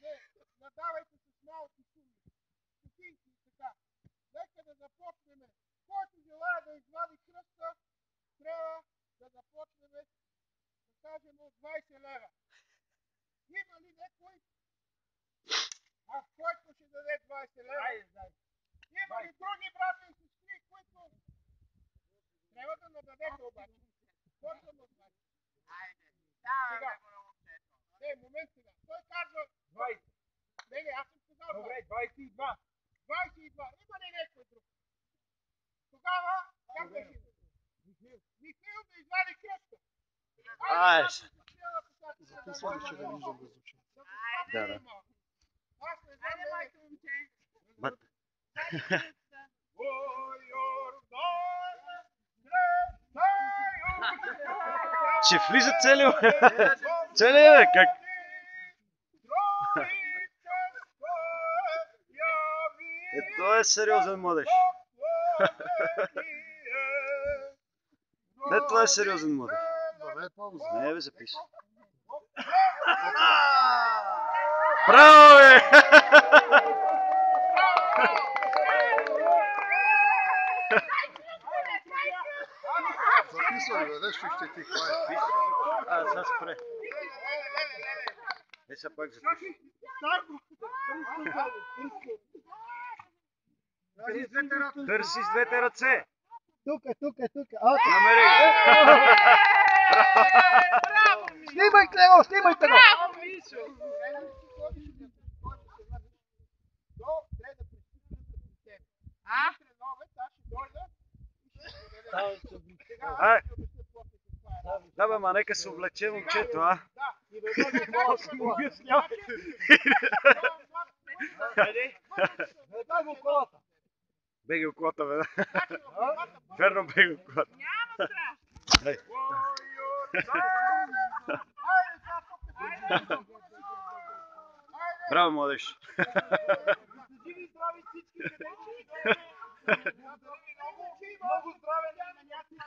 Не, надавайте с малки суми. Стотинки и така. Нека да започнем. Който желая да извади кръста, трябва да започнем, да кажем, от 20 лева. Има ли някой? Който ще даде 20 лева? Има ли други брати и сестри, които трябва да нададете обаче? Почвам от 20. Айде. Сега. Не, момент сега. Той казва 20. Не, аз съм сказал 20. Добре, 22. 22. Има ли някой друг? Тогава, как да си? Михаил да извади кръста. Айде. Записвам, че да виждам да звучи. Да. Аз не знам. Айде, майко момче. Мат. Ще влиза целият. Целият, как? Той е сериозен младеж. Това е сериозен младеж. Давай пауза. Не бе, записа. Браво, бе! Записвай, бе, нещо ще ти хвали. Сега спре. Сега пак запиша. Търси с двете ръце. Тук. Намери. Снимайте го, снимайте го! Браво, Мишо! Да бе, ма нека се облече момчето, а? Беги от колата, бе. Верно беги от колата. Няма страх. Браво, младеж. Много здраве на някой.